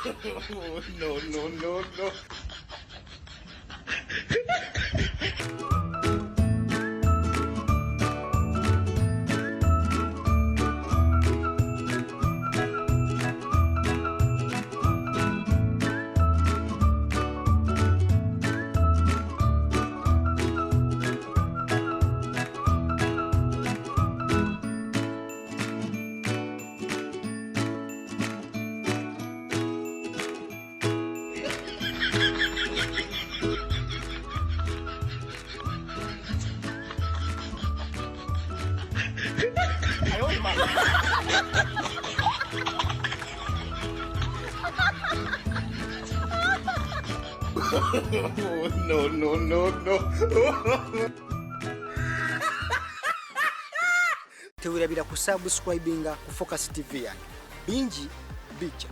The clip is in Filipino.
No, no, no, no. No, no, no, no. Tewirabira ku subscribinga ku Focus TV yange. Bingi bijja.